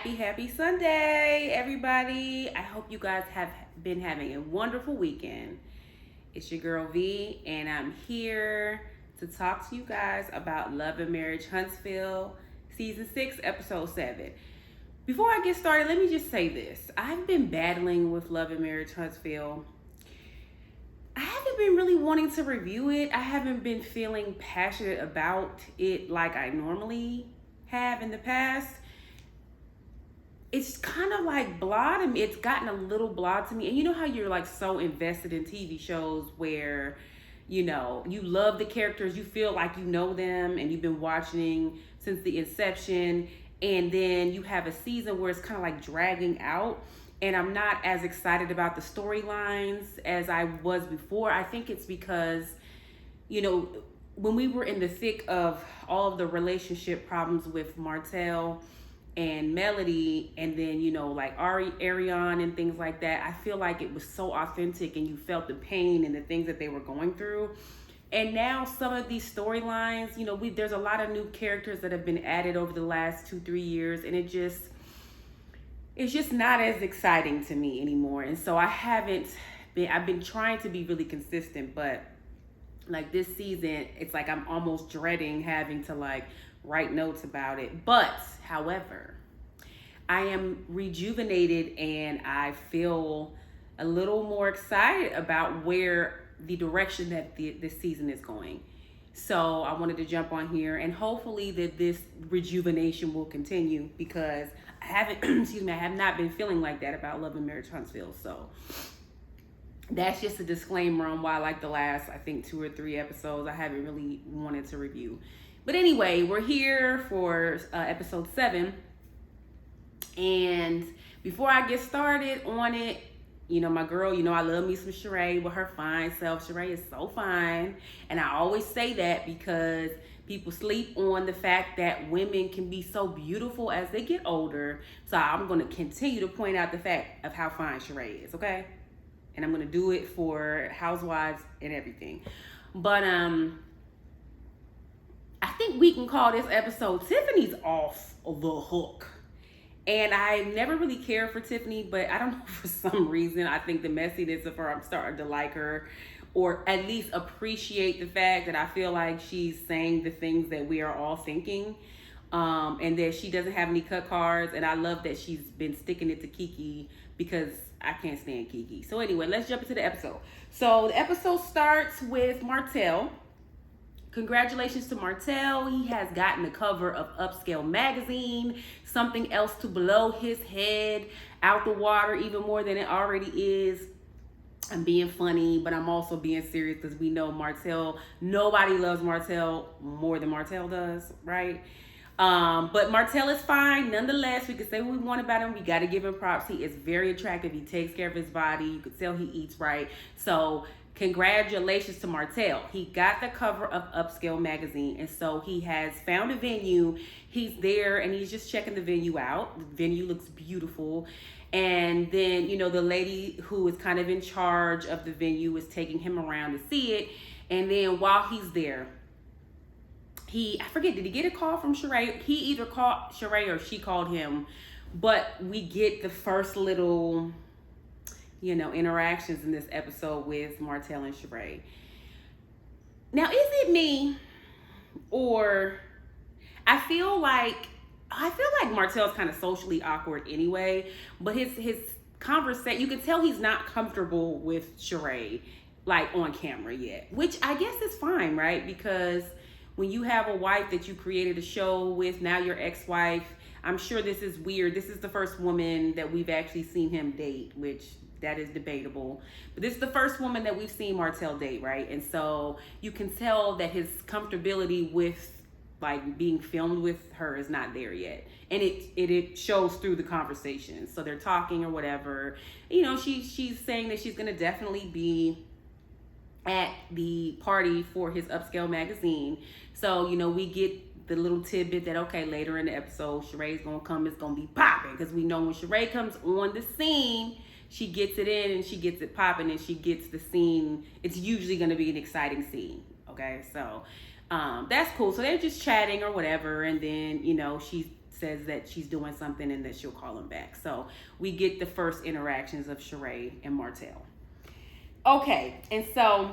Happy Sunday, everybody. I hope you guys have been having a wonderful weekend. It's your girl V, and I'm here to talk to you guys about Love and Marriage Huntsville, Season 6, Episode 7. Before I get started, let me just say this. I've been battling with Love and Marriage Huntsville. I haven't been really wanting to review it. I haven't been feeling passionate about it like I normally have in the past. It's kind of like blah to me. It's gotten a little blah to me. And you know how you're like so invested in TV shows where, you know, you love the characters, you feel like you know them and you've been watching since the inception. And then you have a season where it's kind of like dragging out. And I'm not as excited about the storylines as I was before. I think it's because, you know, when we were in the thick of all of the relationship problems with Martell and Melody, and then, you know, like Ariane and things like that, I feel like it was so authentic and you felt the pain and the things that they were going through. And now some of these storylines, you know, there's a lot of new characters that have been added over the last 2-3 years, and it's just not as exciting to me anymore. And so I've been trying to be really consistent, but like this season, it's like I'm almost dreading having to like write notes about it. But however, I am rejuvenated and I feel a little more excited about where the direction that this season is going. So I wanted to jump on here, and hopefully that this rejuvenation will continue, because I have not been feeling like that about Love and Marriage Huntsville. So that's just a disclaimer on why, like the last, I think 2 or 3 episodes, I haven't really wanted to review. But anyway, we're here for episode 7. And before I get started on it, you know, my girl, you know, I love me some Sheree with her fine self. Sheree is so fine. And I always say that because people sleep on the fact that women can be so beautiful as they get older. So I'm going to continue to point out the fact of how fine Sheree is, okay? And I'm going to do it for housewives and everything. But I think we can call this episode Tiffany's Off the Hook. And I never really cared for Tiffany, but I don't know, for some reason, I think the messiness of her, I'm starting to like her, or at least appreciate the fact that I feel like she's saying the things that we are all thinking, and that she doesn't have any cut cards. And I love that she's been sticking it to Keke, because I can't stand Keke. So anyway, let's jump into the episode. So the episode starts with Martell. Congratulations to Martell. He has gotten the cover of Upscale magazine, something else to blow his head out the water even more than it already is. I'm being funny, but I'm also being serious, because we know Martell, nobody loves Martell more than Martell does, right? But Martell is fine. Nonetheless, we can say what we want about him. We got to give him props. He is very attractive. He takes care of his body. You could tell he eats right. So congratulations to Martell. He got the cover of Upscale magazine, and so he has found a venue. He's there and he's just checking the venue out. The venue looks beautiful. And then, you know, the lady who is kind of in charge of the venue is taking him around to see it. And then while he's there, I forget, did he get a call from Sheree? He either called Sheree or she called him. But we get the first little, you know, interactions in this episode with Martell and Sheree. Now, is it me, or I feel like Martell's kind of socially awkward anyway, but his conversation, you can tell he's not comfortable with Sheree, like on camera yet, which I guess is fine, right? Because when you have a wife that you created a show with, now your ex-wife, I'm sure this is weird. This is the first woman that we've actually seen him date, which that is debatable. But this is the first woman that we've seen Martell date, right? And so you can tell that his comfortability with like being filmed with her is not there yet. And it shows through the conversation. So they're talking or whatever. You know, she's saying that she's gonna definitely be at the party for his Upscale magazine. So, you know, we get the little tidbit that, okay, later in the episode, Sheree's gonna come, it's gonna be popping. Because we know when Sheree comes on the scene, she gets it in and she gets it popping and she gets the scene. It's usually gonna be an exciting scene, okay? So that's cool. So they're just chatting or whatever. And then, you know, she says that she's doing something and that she'll call him back. So we get the first interactions of Sheree and Martell. Okay, and so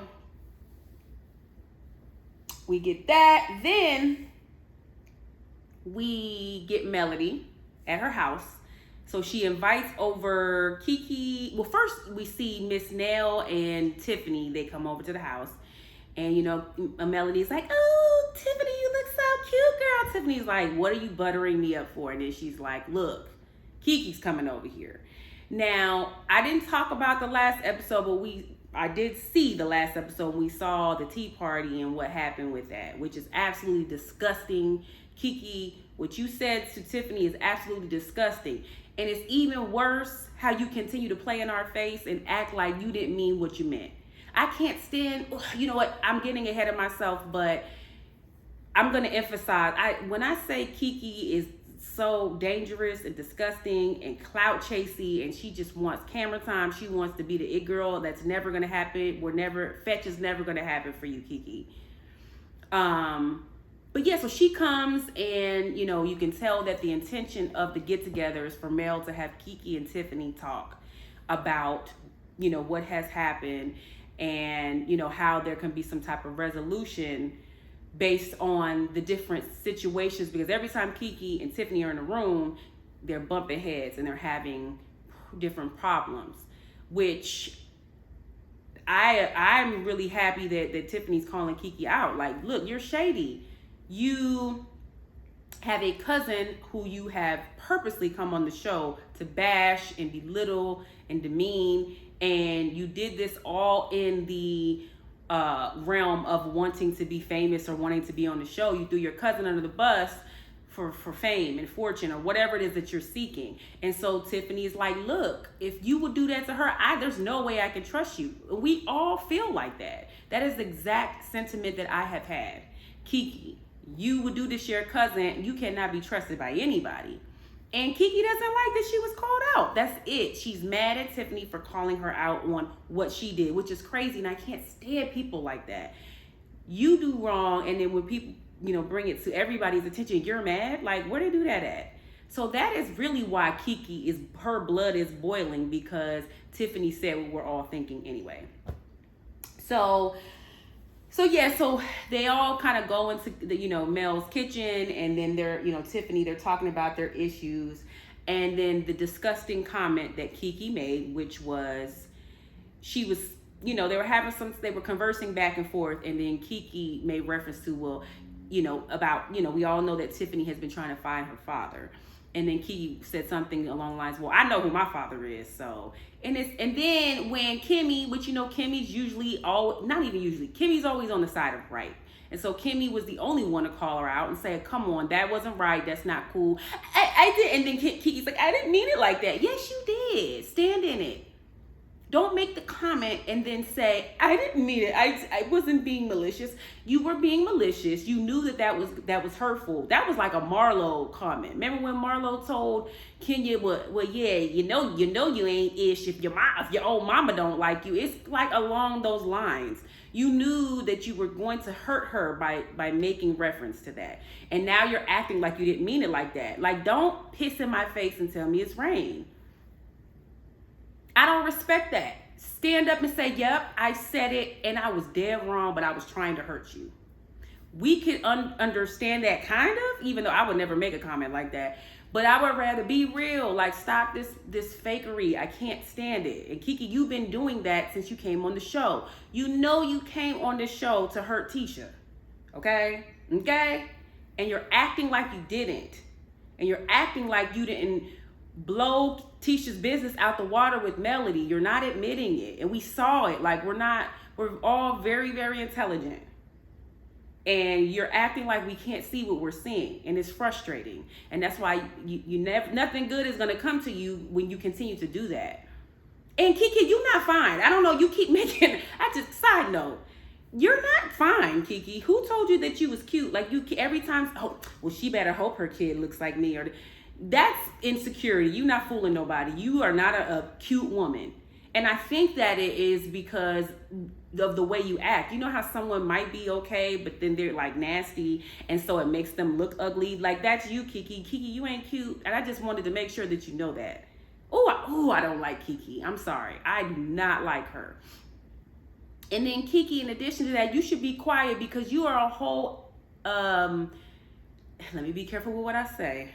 we get that. Then we get Melody at her house. So she invites over Keke. Well, first we see Miss Nell and Tiffany. They come over to the house. And, you know, Melody's like, oh, Tiffany, you look so cute, girl. Tiffany's like, what are you buttering me up for? And then she's like, look, Keke's coming over here. Now, I didn't talk about the last episode, but I did see the last episode. We saw the tea party and what happened with that, which is absolutely disgusting. Keke, what you said to Tiffany is absolutely disgusting. And it's even worse how you continue to play in our face and act like you didn't mean what you meant. I can't stand, you know what, I'm getting ahead of myself, but I'm going to emphasize, when I say Keke is so dangerous and disgusting and clout chasey and she just wants camera time, she wants to be the it girl, that's never going to happen. Fetch is never going to happen for you, Keke. But yeah, so she comes and, you know, you can tell that the intention of the get together is for Mel to have Keke and Tiffany talk about, you know, what has happened and, you know, how there can be some type of resolution based on the different situations, because every time Keke and Tiffany are in a room, they're bumping heads and they're having different problems, which I'm really happy that Tiffany's calling Keke out. Like, look, you're shady. You have a cousin who you have purposely come on the show to bash and belittle and demean, and you did this all in the realm of wanting to be famous or wanting to be on the show. You threw your cousin under the bus for fame and fortune or whatever it is that you're seeking. And so Tiffany's like, look, if you would do that to her, there's no way I can trust you. We all feel like that. That is the exact sentiment that I have had. Keke, you would do this to your cousin, you cannot be trusted by anybody. And Keke doesn't like that she was called out. That's it. She's mad at Tiffany for calling her out on what she did, which is crazy. And I can't stand people like that. You do wrong, and then when people, you know, bring it to everybody's attention, you're mad. Like, where they do that at? So that is really why Keke her blood is boiling, because Tiffany said what we're all thinking anyway. So they all kind of go into the, you know, Mel's kitchen, and then they're, you know, Tiffany, they're talking about their issues. And then the disgusting comment that Keke made, which was, she was, you know, they were conversing back and forth, and then Keke made reference to, well, you know, about, you know, we all know that Tiffany has been trying to find her father. And then Keke said something along the lines, well, I know who my father is, so. And then when Kimmy, which, you know, Kimmy's Kimmy's always on the side of right. And so Kimmy was the only one to call her out and say, come on, that wasn't right, that's not cool. I did, and then Keke's like, I didn't mean it like that. Yes, you did. Stand in it. Don't make the comment and then say, I didn't mean it. I wasn't being malicious. You were being malicious. You knew that was hurtful. That was like a Marlo comment. Remember when Marlo told Kenya, well, yeah, you know you ain't ish if your old mama don't like you. It's like along those lines. You knew that you were going to hurt her by making reference to that. And now you're acting like you didn't mean it like that. Like, don't piss in my face and tell me it's rain. I don't respect that. Stand up and say, yep, I said it and I was dead wrong, but I was trying to hurt you. We could understand that kind of, even though I would never make a comment like that. But I would rather be real, like stop this fakery. I can't stand it. And Keke, you've been doing that since you came on the show. You know you came on the show to hurt Tisha. Okay? And you're acting like you didn't. And you're acting like you didn't blow Tisha's business out the water with Melody. You're not admitting it. And we saw it. Like, we're all very, very intelligent. And you're acting like we can't see what we're seeing. And it's frustrating. And that's why nothing good is going to come to you when you continue to do that. And Keke, you're not fine. I don't know. You keep making, side note. You're not fine, Keke. Who told you that you was cute? Like, you every time, oh, well, she better hope her kid looks like me. Or that's insecurity. You're not fooling nobody. You are not a cute woman. And I think that it is because of the way you act. You know how someone might be okay, but then they're like nasty, and so it makes them look ugly. Like, that's you, Keke. Keke, you ain't cute, and I just wanted to make sure that you know that. I don't like Keke. I'm sorry. I do not like her. And then Keke, in addition to that, you should be quiet because you are a whole, let me be careful with what I say.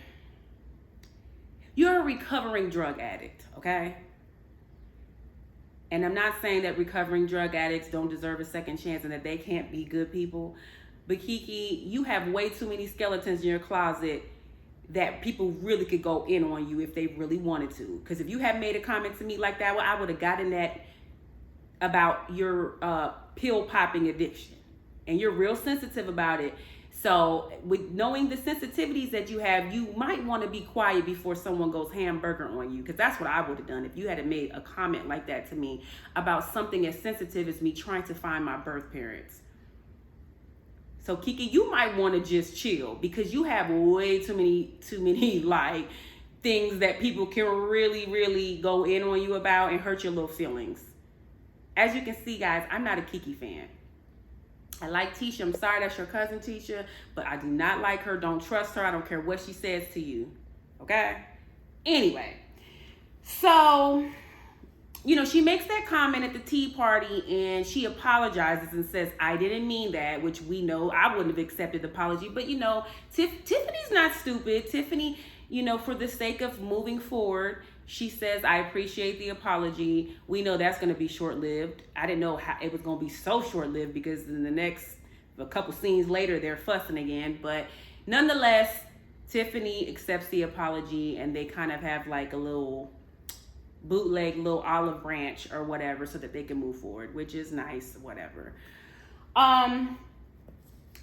You're a recovering drug addict, okay? And I'm not saying that recovering drug addicts don't deserve a second chance and that they can't be good people. But Keke, you have way too many skeletons in your closet that people really could go in on you if they really wanted to. Because if you had made a comment to me like that, well, I would have gotten that about your pill popping addiction. And you're real sensitive about it. So with knowing the sensitivities that you have, you might want to be quiet before someone goes hamburger on you, because that's what I would have done if you had made a comment like that to me about something as sensitive as me trying to find my birth parents. So Keke, you might want to just chill because you have way too many like things that people can really, really go in on you about and hurt your little feelings. As you can see, guys, I'm not a Keke fan. I like Tisha. I'm sorry that's your cousin, Tisha, but I do not like her. Don't trust her. I don't care what she says to you. Okay? Anyway, so, she makes that comment at the tea party and she apologizes and says, I didn't mean that, which we know I wouldn't have accepted the apology. But, Tiffany's not stupid. Tiffany, for the sake of moving forward, she says, I appreciate the apology. We know that's going to be short-lived. I didn't know how it was going to be so short-lived because in a couple scenes later, they're fussing again. But nonetheless, Tiffany accepts the apology and they kind of have like a little bootleg, little olive branch or whatever so that they can move forward, which is nice, whatever.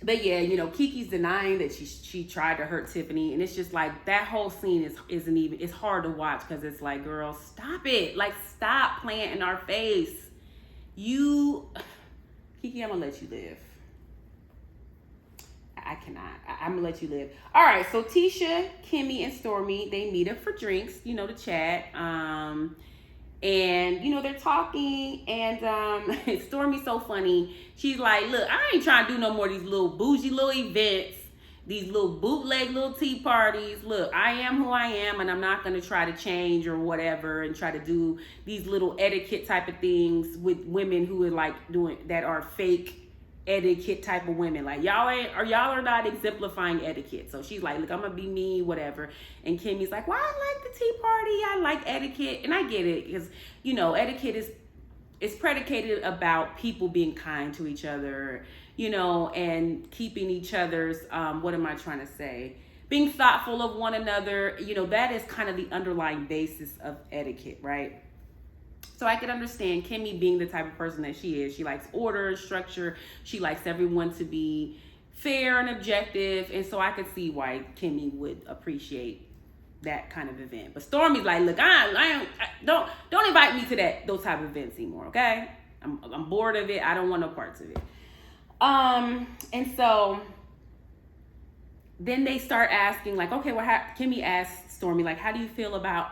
But yeah, Keke's denying that she tried to hurt Tiffany, and it's just like that whole scene isn't even. It's hard to watch because it's like, girl, stop it! Like, stop playing in our face. Keke, I'm gonna let you live. I cannot. I'm gonna let you live. All right, so Tisha, Kimmy, and Stormy, they meet up for drinks. To chat. And they're talking, and Stormy's so funny. She's like, look, I ain't trying to do no more of these little bougie little events, these little bootleg little tea parties. Look, I am who I am, and I'm not going to try to change or whatever and try to do these little etiquette type of things with women who are like doing that are fake etiquette type of women. Like, y'all are not exemplifying etiquette. So she's like, look, I'm gonna be me, whatever. And Kimmy's like, well, I like the tea party, I like etiquette. And I get it, because etiquette is predicated about people being kind to each other, and keeping each other's what am I trying to say, being thoughtful of one another. That is kind of the underlying basis of etiquette, right? So I could understand Kimmy being the type of person that she is. She likes order and structure. She likes everyone to be fair and objective. And so I could see why Kimmy would appreciate that kind of event. But Stormy's like, look, don't invite me to those type of events anymore, okay? I'm bored of it. I don't want no parts of it. And so then they start asking, like, okay, well, Kimmy asks Stormy, like, how do you feel about,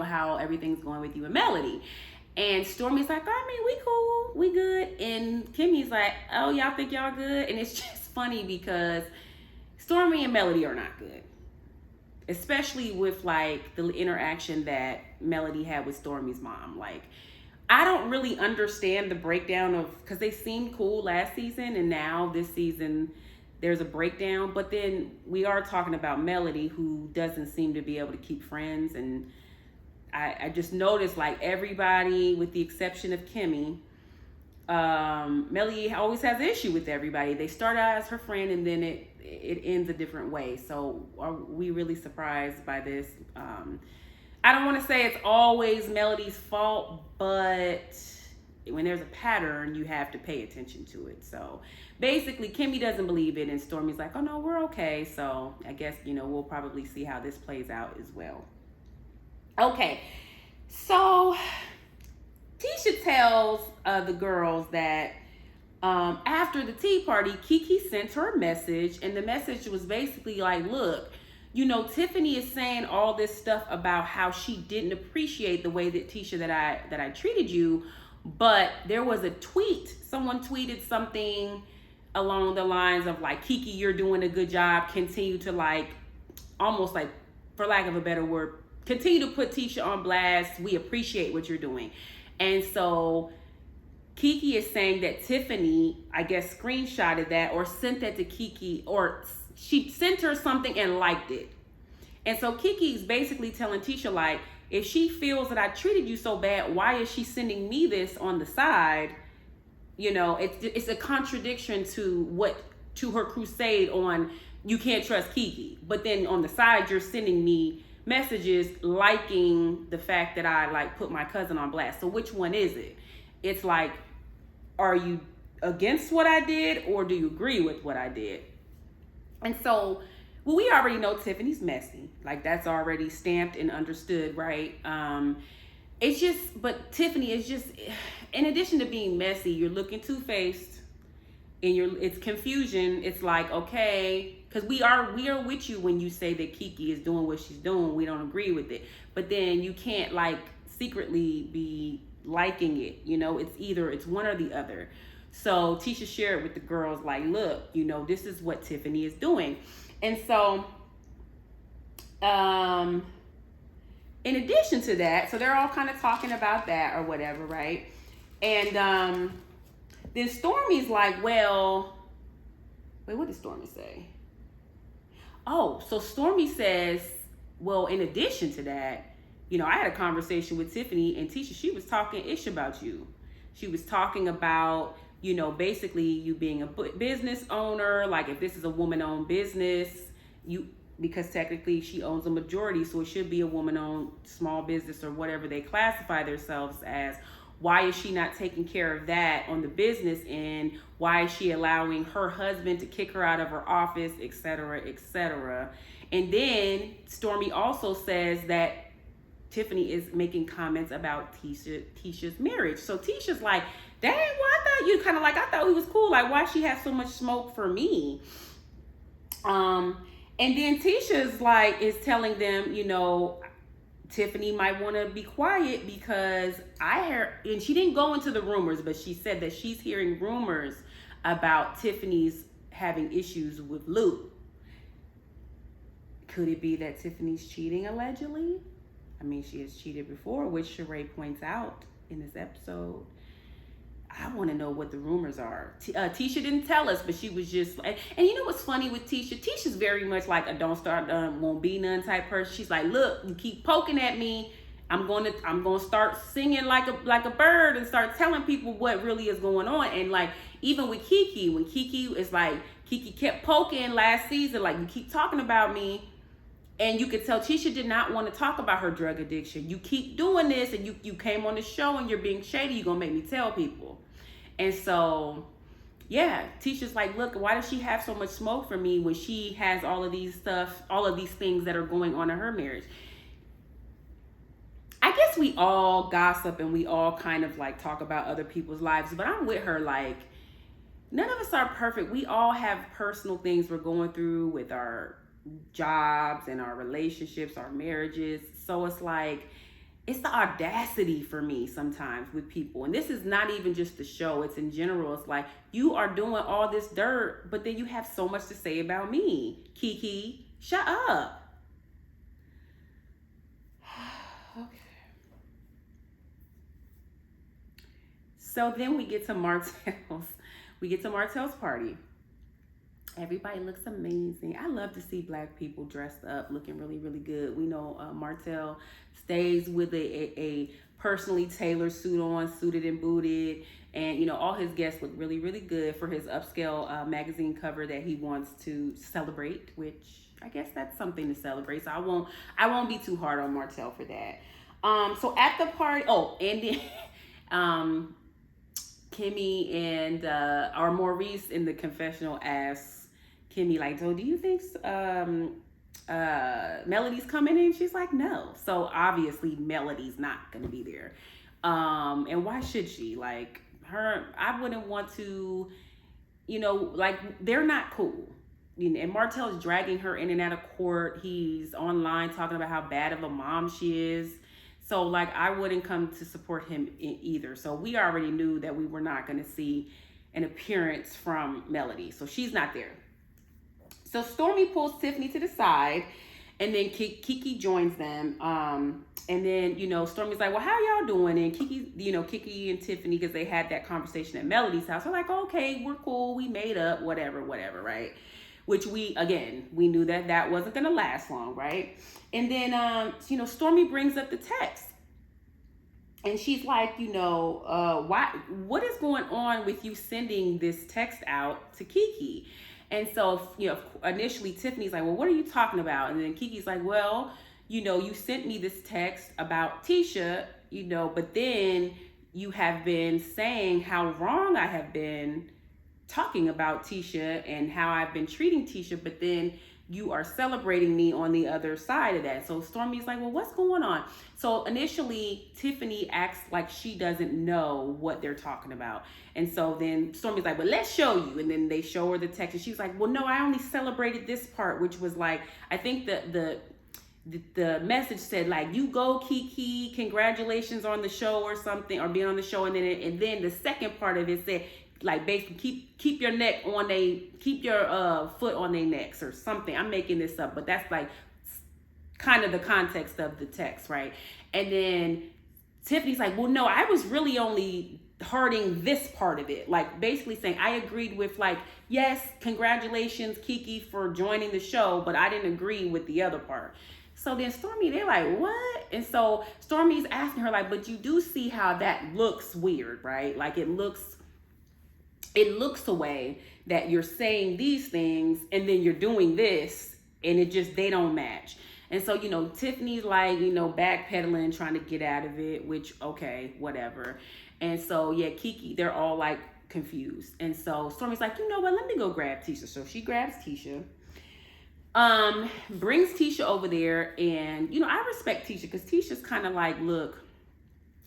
how everything's going with you and Melody? And Stormy's like, we cool, we good. And Kimmy's like, oh, y'all think y'all good? And it's just funny because Stormy and Melody are not good. Especially with like the interaction that Melody had with Stormy's mom. Like, I don't really understand the breakdown because they seemed cool last season, and now this season there's a breakdown. But then we are talking about Melody, who doesn't seem to be able to keep friends. And I just noticed, like, everybody, with the exception of Kimmy, Melody always has an issue with everybody. They start out as her friend, and then it ends a different way. So are we really surprised by this? I don't want to say it's always Melody's fault, but when there's a pattern, you have to pay attention to it. So basically, Kimmy doesn't believe it, and Stormy's like, oh, no, we're okay. So I guess, we'll probably see how this plays out as well. Okay, so Tisha tells the girls that after the tea party, Keke sent her a message, and the message was basically like, look, Tiffany is saying all this stuff about how she didn't appreciate the way that Tisha that I treated you But there was a tweet. Someone tweeted something along the lines of like, Keke, you're doing a good job. Continue to like, almost like, for lack of a better word, continue to put Tisha on blast. We appreciate what you're doing. And so Keke is saying that Tiffany, I guess, screenshotted that or sent that to Keke, or she sent her something and liked it. And so Keke is basically telling Tisha, like, if she feels that I treated you so bad, why is she sending me this on the side? You know, it's a contradiction to her crusade on you can't trust Keke. But then on the side, you're sending me messages liking the fact that I like put my cousin on blast. So which one is it? It's like, are you against what I did or do you agree with what I did? And so, well, we already know Tiffany's messy. Like, that's already stamped and understood, right? It's just, but Tiffany is just, in addition to being messy, you're looking two-faced and it's confusion. It's like, okay, because we are with you when you say that Keke is doing what she's doing. We don't agree with it. But then you can't like secretly be liking it. You know, it's one or the other. So Tisha shared with the girls, like, look, you know, this is what Tiffany is doing. And so, in addition to that, so they're all kind of talking about that or whatever, right? And then Stormy's like, well, wait, what did Stormy say? Oh, so Stormy says, well, in addition to that, you know, I had a conversation with Tiffany and Tisha. She was talking ish about you. She was talking about, you know, basically you being a business owner. Like, if this is a woman-owned business, because technically she owns a majority, so it should be a woman-owned small business or whatever they classify themselves as. Why is she not taking care of that on the business end? Why is she allowing her husband to kick her out of her office, et cetera, et cetera? And then Stormy also says that Tiffany is making comments about Tisha's marriage. So Tisha's like, dang, well, I thought you kind of like, I thought he was cool. Like, why she has so much smoke for me? And then Tisha's like, is telling them, you know, Tiffany might want to be quiet because I heard, and she didn't go into the rumors, but she said that she's hearing rumors about Tiffany's having issues with Lou. Could it be that Tiffany's cheating allegedly? I mean, she has cheated before, which Sheree points out in this episode. I want to know what the rumors are. Tisha didn't tell us, but she was just like, and you know what's funny with Tisha? Tisha's very much like a don't start, won't be none type person. She's like, look, you keep poking at me, I'm gonna start singing like a bird and start telling people what really is going on. And like, even with Keke, when Keke is like, Keke kept poking last season, like, you keep talking about me. And you could tell Tisha did not want to talk about her drug addiction. You keep doing this, and you came on the show and you're being shady. You're going to make me tell people. And so, yeah, Tisha's like, look, why does she have so much smoke for me when she has all of these things that are going on in her marriage? I guess we all gossip and we all kind of like talk about other people's lives, but I'm with her, like, none of us are perfect. We all have personal things we're going through with our jobs and our relationships, our marriages. So it's like, it's the audacity for me sometimes with people. And this is not even just the show, it's in general. It's like, you are doing all this dirt, but then you have so much to say about me. Keke, shut up. Okay. So then we get to Martell's party. Everybody looks amazing. I love to see Black people dressed up, looking really, really good. We know Martell stays with a personally tailored suit on, suited and booted. And, you know, all his guests look really, really good for his upscale magazine cover that he wants to celebrate, which I guess that's something to celebrate. So I won't be too hard on Martell for that. So at the party, and then Kimmy and or Maurice in the confessional asks Kimmy, like, so do you think Melody's coming in? She's like, no. So obviously Melody's not gonna be there. And why should she? Like, I wouldn't want to, you know, like, they're not cool. And Martell's dragging her in and out of court. He's online talking about how bad of a mom she is. So like I wouldn't come to support him either. So we already knew that we were not going to see an appearance from Melody. So she's not there. So Stormy pulls Tiffany to the side, and then Keke joins them. And then, Stormy's like, well, how y'all doing? And Keke and Tiffany, because they had that conversation at Melody's house, are like, okay, we're cool. We made up, whatever, right? Which we knew that wasn't going to last long, right? And then, Stormy brings up the text. And she's like, what is going on with you sending this text out to Keke? And so, initially Tiffany's like, well, what are you talking about? And then Keke's like, well, you sent me this text about Tisha, but then you have been saying how wrong I have been talking about Tisha and how I've been treating Tisha, but then you are celebrating me on the other side of that. So Stormy's like, well, what's going on? So initially, Tiffany acts like she doesn't know what they're talking about. And so then Stormy's like, well, let's show you. And then they show her the text, and she's like, well, no, I only celebrated this part, which was like, I think the message said like, you go Keke, congratulations on the show or something, or being on the show. And then the second part of it said, like, basically keep your neck on keep your foot on their necks or something. I'm making this up, but that's like kind of the context of the text, right? And then Tiffany's like, well, no, I was really only hurting this part of it. Like basically saying I agreed with like, yes, congratulations Keke for joining the show, but I didn't agree with the other part. So then Stormy, they're like, what? And so Stormy's asking her like, but you do see how that looks weird, right? Like it looks a way that you're saying these things and then you're doing this, and they don't match. And so, Tiffany's like, backpedaling, trying to get out of it, which, okay, whatever. And so, yeah, Keke, they're all like confused. And so Stormy's like, what, let me go grab Tisha. So she grabs Tisha, brings Tisha over there. And, I respect Tisha because Tisha's kind of like, look,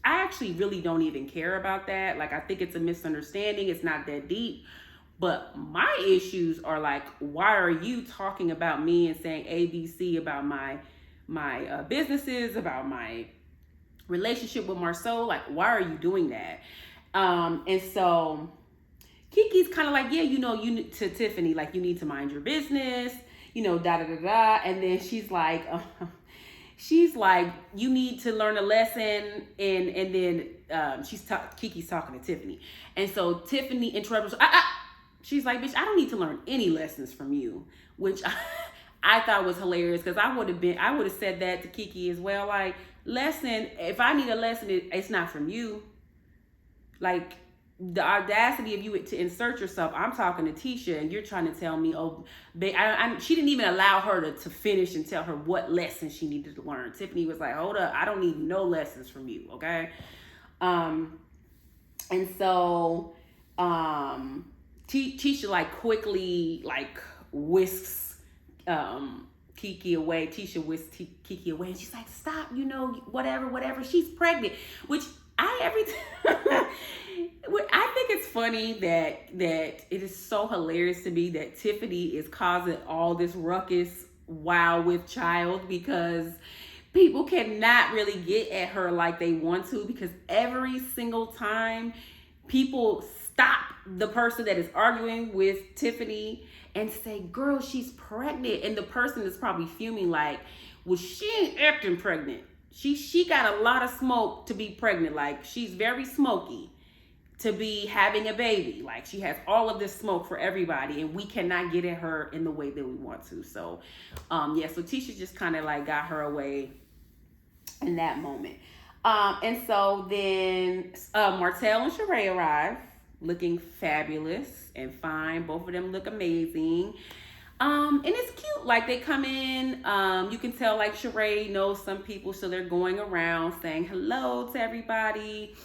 I actually really don't even care about that. Like, I think it's a misunderstanding. It's not that deep. But my issues are like, why are you talking about me and saying ABC about my businesses, about my relationship with Marcel? Like, why are you doing that? And so Keke's kind of like, yeah, to Tiffany, like, you need to mind your business, da da da da. And then she's like, you need to learn a lesson, and then Keke's talking to Tiffany, and so Tiffany interrupts. She's like, bitch, I don't need to learn any lessons from you, which I thought was hilarious because I would have said that to Keke as well. Like, lesson, if I need a lesson, it's not from you. Like, the audacity of you to insert yourself. I'm talking to Tisha and you're trying to tell me, oh, she didn't even allow her to finish and tell her what lesson she needed to learn. Tiffany was like, hold up, I don't need no lessons from you, okay? And so Tisha like quickly like whisks Keke away. Tisha whisks Keke away, and she's like, stop, whatever. She's pregnant, which I think it's funny that it is so hilarious to me that Tiffany is causing all this ruckus while with child, because people cannot really get at her like they want to, because every single time people stop the person that is arguing with Tiffany and say, girl, she's pregnant. And the person is probably fuming like, well, she ain't acting pregnant. She got a lot of smoke to be pregnant. Like, she's very smoky to be having a baby. Like, she has all of this smoke for everybody, and we cannot get at her in the way that we want to. So, so Tisha just kind of like got her away in that moment. And so then Martell and Sheree arrive, looking fabulous and fine. Both of them look amazing. And it's cute. Like, they come in, you can tell like Sheree knows some people, so they're going around saying hello to everybody.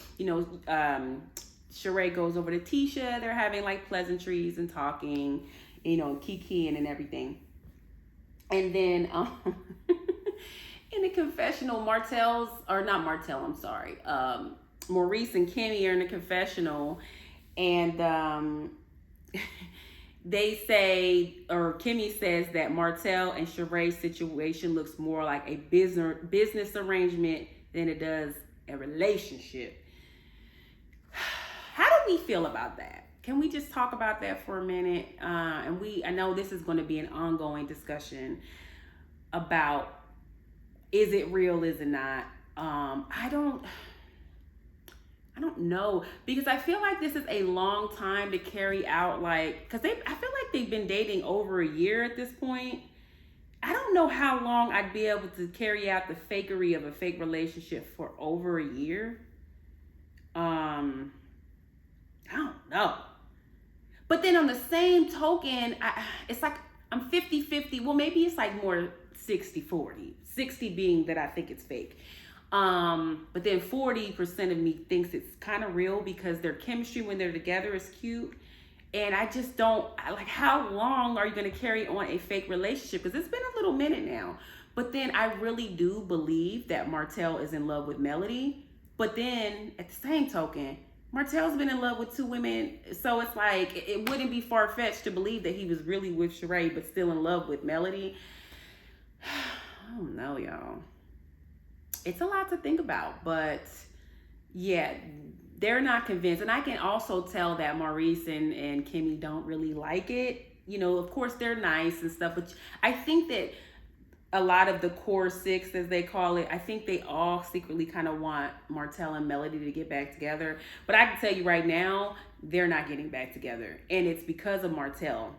Sheree goes over to Tisha. They're having like pleasantries and talking, Keke and everything. And then in the confessional, Maurice and Kimmy are in the confessional, and they say, or Kimmy says, that Martell and Sheree's situation looks more like a business arrangement than it does a relationship. How do we feel about that? Can we just talk about that for a minute? I know this is going to be an ongoing discussion about, is it real, is it not? I don't know, because I feel like this is a long time to carry out, like, because I feel like they've been dating over a year at this point. I don't know how long I'd be able to carry out the fakery of a fake relationship for over a year. I don't know. But then on the same token, it's like I'm 50-50. Well, maybe it's like more 60-40. 60 being that I think it's fake. But then 40% of me thinks it's kind of real, because their chemistry when they're together is cute. And I just don't, like, how long are you going to carry on a fake relationship? Because it's been a little minute now. But then I really do believe that Martell is in love with Melody. But then at the same token, Martell's been in love with 2 women. So it's like, it wouldn't be far-fetched to believe that he was really with Sheree, but still in love with Melody. I don't know, y'all. It's a lot to think about, but yeah, they're not convinced. And I can also tell that Maurice and Kimmy don't really like it. You know, of course they're nice and stuff, but I think that a lot of the core 6, as they call it, I think they all secretly kind of want Martell and Melody to get back together. But I can tell you right now, they're not getting back together. And it's because of Martell.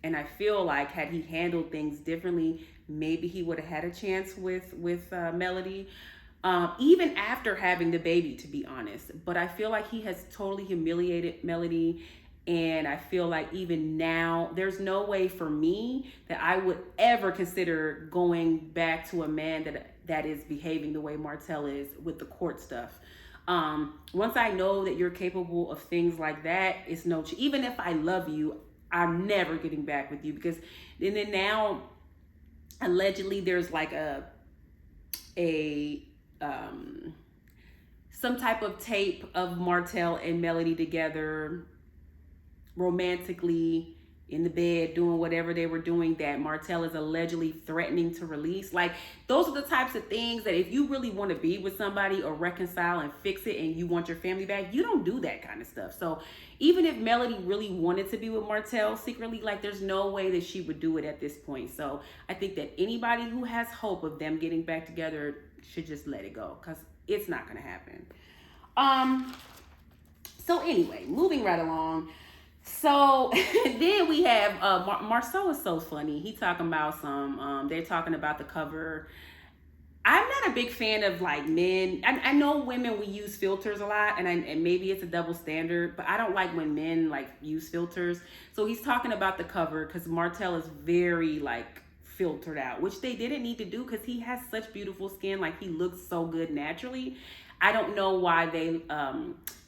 And I feel like had he handled things differently, maybe he would have had a chance with Melody, even after having the baby, to be honest. But I feel like he has totally humiliated Melody. And I feel like even now, there's no way for me that I would ever consider going back to a man that is behaving the way Martell is with the court stuff. Once I know that you're capable of things like that, it's no, even if I love you, I'm never getting back with you. Because and then now, allegedly, there's like some type of tape of Martell and Melody together, romantically in the bed doing whatever they were doing, that Martell is allegedly threatening to release. Like, those are the types of things that if you really want to be with somebody or reconcile and fix it and you want your family back, you don't do that kind of stuff. So even if Melody really wanted to be with Martell secretly, like, there's no way that she would do it at this point. So I think that anybody who has hope of them getting back together should just let it go, because it's not going to happen. So anyway, moving right along. So then we have Marceau is so funny. He talking about they're talking about the cover. I'm not a big fan of, like, men. I know women, we use filters a lot, and maybe it's a double standard, but I don't like when men, like, use filters. So he's talking about the cover because Martell is very, like, filtered out, which they didn't need to do because he has such beautiful skin. Like, he looks so good naturally. I don't know why they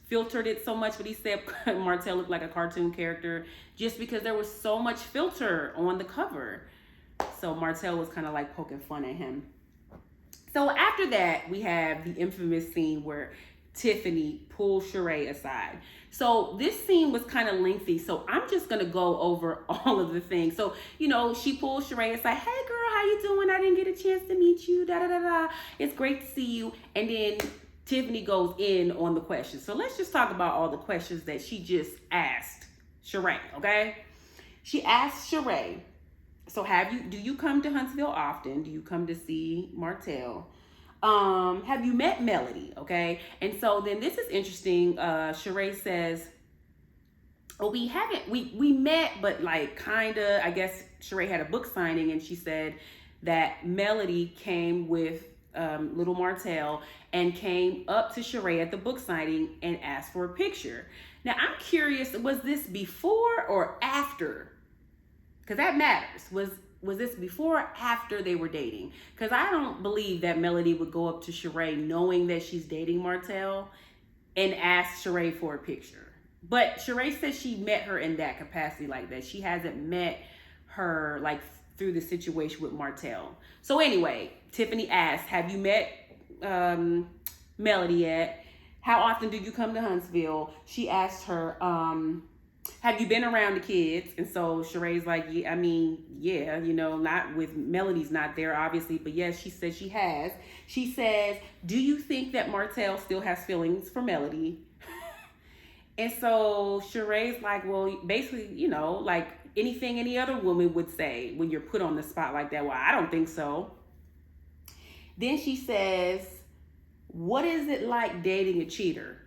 filtered it so much, but he said Martell looked like a cartoon character just because there was so much filter on the cover. So Martell was kind of like poking fun at him. So after that, we have the infamous scene where Tiffany pulls Sheree aside. So this scene was kind of lengthy, so I'm just going to go over all of the things. So, you know, she pulls Sheree aside. Hey, girl, how you doing? I didn't get a chance to meet you. Da-da-da-da. It's great to see you. And then Tiffany goes in on the questions. So let's just talk about all the questions that she just asked Sheree, okay? She asked Sheree, so do you come to Huntsville often? Do you come to see Martell? Have you met Melody? Okay. And so then this is interesting. Sheree says, oh, we met, but like kinda, I guess Sheree had a book signing and she said that Melody came with little Martell and came up to Sheree at the book signing and asked for a picture. Now I'm curious, was this before or after? Because that matters. Was this before or after they were dating? Because I don't believe that Melody would go up to Sheree knowing that she's dating Martell and ask Sheree for a picture. But Sheree says she met her in that capacity like that. She hasn't met her like through the situation with Martell. So anyway, Tiffany asked, have you met Melody yet? How often do you come to Huntsville? She asked her, have you been around the kids? And so Sheree's like, yeah, I mean, yeah, not with Melody's not there, obviously, but yes, she says she has. She says, do you think that Martell still has feelings for Melody? And so Sheree's like, well, basically, like anything any other woman would say when you're put on the spot like that. Well, I don't think so. Then she says, what is it like dating a cheater?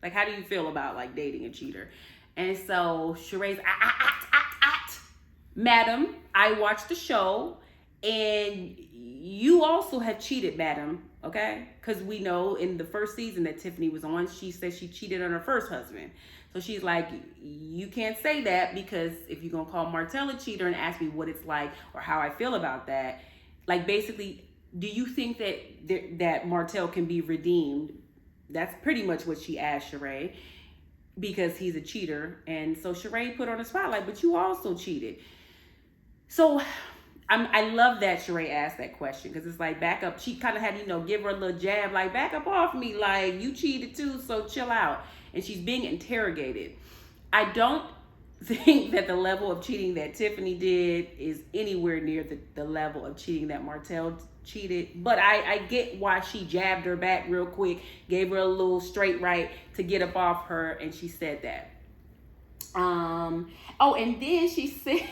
Like, how do you feel about like dating a cheater? And so Sheree's, madam, I watched the show and you also have cheated, madam. Okay? Because we know in the first season that Tiffany was on, she said she cheated on her first husband. So she's like, you can't say that, because if you're going to call Martell a cheater and ask me what it's like or how I feel about that, like basically, do you think that Martell can be redeemed? That's pretty much what she asked Sheree, because he's a cheater. And so Sheree put on the spotlight, but you also cheated. So I love that Sheree asked that question, because it's like, back up. She kind of had, give her a little jab, like, back up off me, like, you cheated too, so chill out. And she's being interrogated. I don't think that the level of cheating that Tiffany did is anywhere near the level of cheating that Martell cheated. But I get why she jabbed her back real quick, gave her a little straight right to get up off her, and she said that. Oh, and then she said,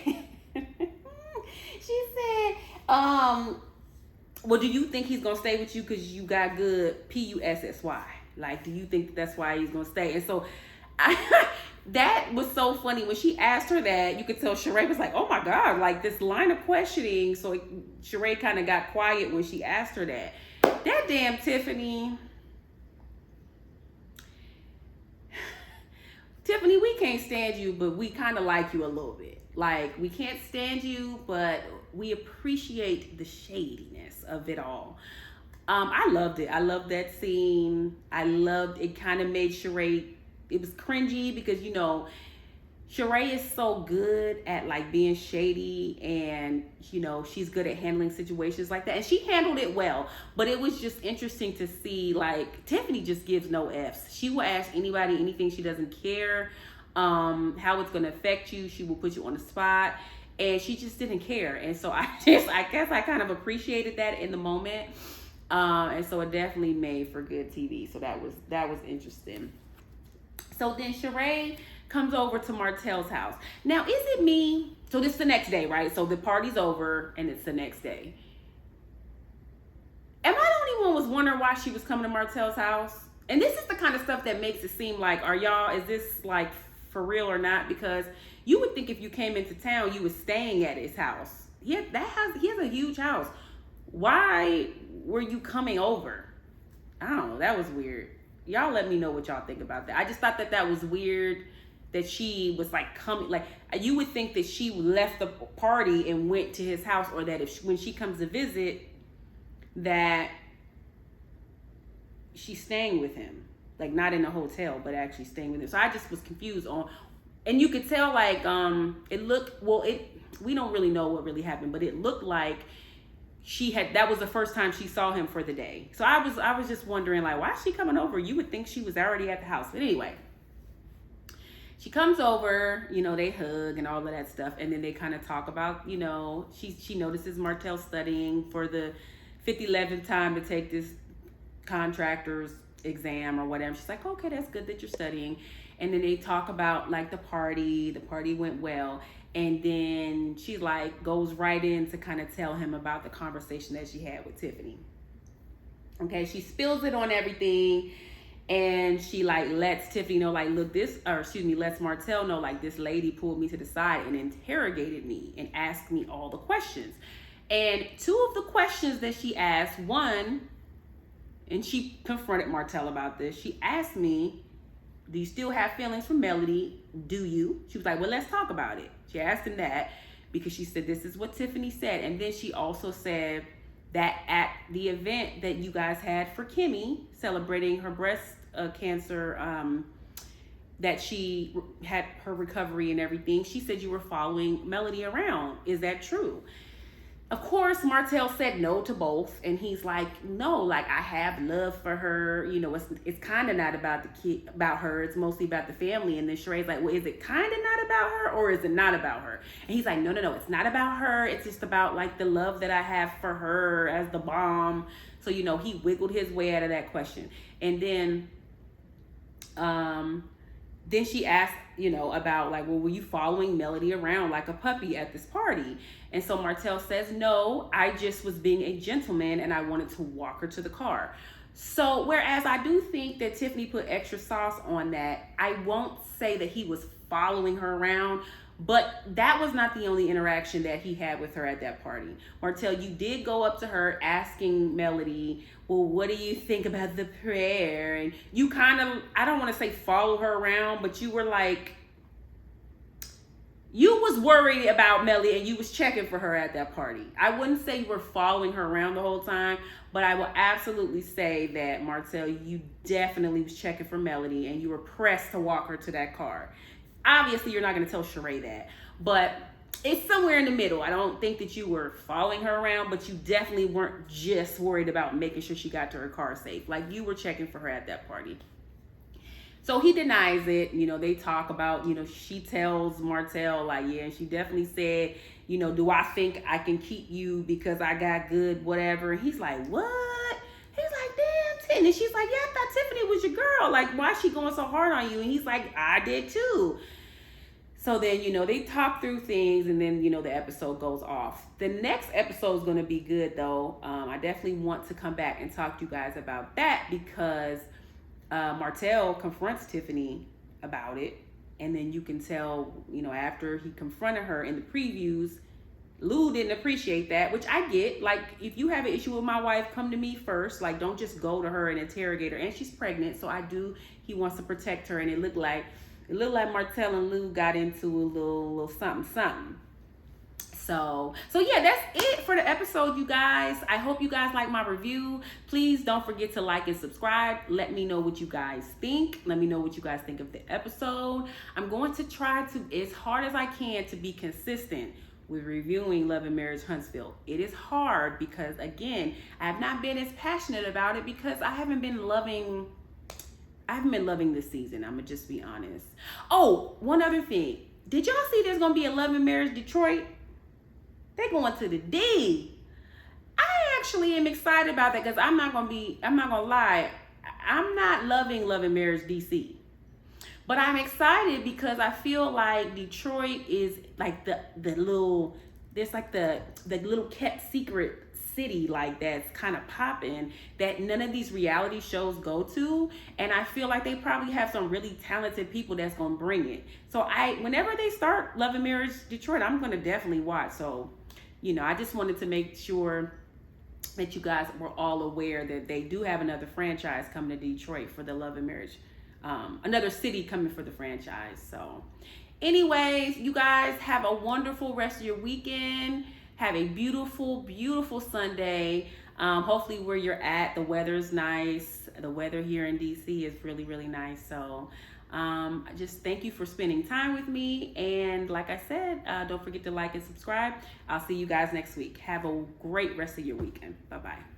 well, do you think he's gonna stay with you because you got good PUSSY? Like, do you think that's why he's gonna stay? And so that was so funny when she asked her that. You could tell Sheree was like, oh my God, like this line of questioning. So Sheree kind of got quiet when she asked her that. That damn Tiffany. Tiffany, we can't stand you, but we kind of like you a little bit. Like, we can't stand you, but we appreciate the shadiness of it all. I loved it. I loved that scene. I loved it. Kind of made Sheree, it was cringy because, Sheree is so good at like being shady, and she's good at handling situations like that, and she handled it well. But it was just interesting to see, like, Tiffany just gives no F's. She will ask anybody anything. She doesn't care how it's going to affect you. She will put you on the spot, and she just didn't care. And so I guess I kind of appreciated that in the moment. And so it definitely made for good TV. So that was interesting. So then Sheree comes over to Martell's house. Now, is it me? So this is the next day, right? So the party's over and it's the next day. Am I the only one was wondering why she was coming to Martell's house? And this is the kind of stuff that makes it seem like, is this like for real or not? Because you would think if you came into town, you were staying at his house. He has a huge house. Why were you coming over? I don't know. That was weird. Y'all let me know what y'all think about that. I just thought that was weird that she was like coming. Like, you would think that she left the party and went to his house, or that when she comes to visit, that she's staying with him. Like, not in a hotel, but actually staying with him. So I just was confused on, and you could tell like, we don't really know what really happened, but it looked like that was the first time she saw him for the day. So I was just wondering, like, why is she coming over? You would think she was already at the house. But anyway, she comes over, they hug and all of that stuff. And then they kind of talk about, she notices Martell studying for the 11th time to take this contractor's exam or whatever. She's like, okay, that's good that you're studying. And then they talk about like the party went well. And then she like goes right in to kind of tell him about the conversation that she had with Tiffany. Okay, she spills it on everything, and she like lets Tiffany know, like, look, lets Martell know, like, this lady pulled me to the side and interrogated me and asked me all the questions. And two of the questions that she asked, one, and she confronted Martell about this. She asked me, do you still have feelings for Melody? Do you? She was like, well, let's talk about it. She asked him that because she said, this is what Tiffany said. And then she also said that at the event that you guys had for Kimmy, celebrating her breast cancer, that she had her recovery and everything, she said you were following Melody around. Is that true? Of course, Martell said no to both, and he's like, "No, like I have love for her. You know, it's kind of not about the kid, about her. It's mostly about the family." And then Sheree's like, "Well, is it kind of not about her, or is it not about her?" And he's like, "No, no, no, it's not about her. It's just about like the love that I have for her as the bomb." So he wiggled his way out of that question, and then she asked, about like, well, were you following Melody around like a puppy at this party? And so Martell says, no, I just was being a gentleman and I wanted to walk her to the car. So whereas I do think that Tiffany put extra sauce on that, I won't say that he was following her around, but that was not the only interaction that he had with her at that party. Martell, you did go up to her asking Melody, well, what do you think about the prayer? And you kind of, I don't want to say follow her around, but you were like, you was worried about Melody and you was checking for her at that party. I wouldn't say you were following her around the whole time, but I will absolutely say that, Martell, you definitely was checking for Melody and you were pressed to walk her to that car. Obviously, you're not going to tell Sheree that, but it's somewhere in the middle. I don't think that you were following her around, but you definitely weren't just worried about making sure she got to her car safe. Like, you were checking for her at that party. So he denies it. They talk about, she tells Martell, like, yeah, and she definitely said, do I think I can keep you because I got good, whatever. And he's like, what? He's like, damn, Tiffany. And she's like, yeah, I thought Tiffany was your girl. Like, why is she going so hard on you? And he's like, I did too. So then, they talk through things and then, the episode goes off. The next episode is going to be good, though. I definitely want to come back and talk to you guys about that because Martell confronts Tiffany about it. And then you can tell, after he confronted her in the previews, Lou didn't appreciate that, which I get. Like, if you have an issue with my wife, come to me first. Like, don't just go to her and interrogate her. And she's pregnant, so he wants to protect her. And it looked like Martell and Lou got into a little something. So yeah, that's it for the episode, you guys. I hope you guys like my review. Please don't forget to like and subscribe. Let me know what you guys think. Let me know what you guys think of the episode. I'm going to try to, as hard as I can, to be consistent with reviewing Love and Marriage Huntsville. It is hard because, again, I have not been as passionate about it because I haven't been loving this season. I'm gonna just be honest. Oh, one other thing. Did y'all see there's gonna be a Love and Marriage Detroit? They're going to the D. I actually am excited about that because I'm not gonna lie, I'm not loving Love and Marriage DC. But I'm excited because I feel like Detroit is like the little kept secret city like that's kind of popping that none of these reality shows go to, and I feel like they probably have some really talented people that's gonna bring it. So whenever they start Love and Marriage Detroit, I'm gonna definitely watch. So I just wanted to make sure that you guys were all aware that they do have another franchise coming to Detroit for the Love and Marriage, another city coming for the franchise. So anyways, you guys have a wonderful rest of your weekend. Have a beautiful, beautiful Sunday. Hopefully where you're at, the weather's nice. The weather here in DC is really, really nice. So just thank you for spending time with me. And like I said, don't forget to like and subscribe. I'll see you guys next week. Have a great rest of your weekend. Bye-bye.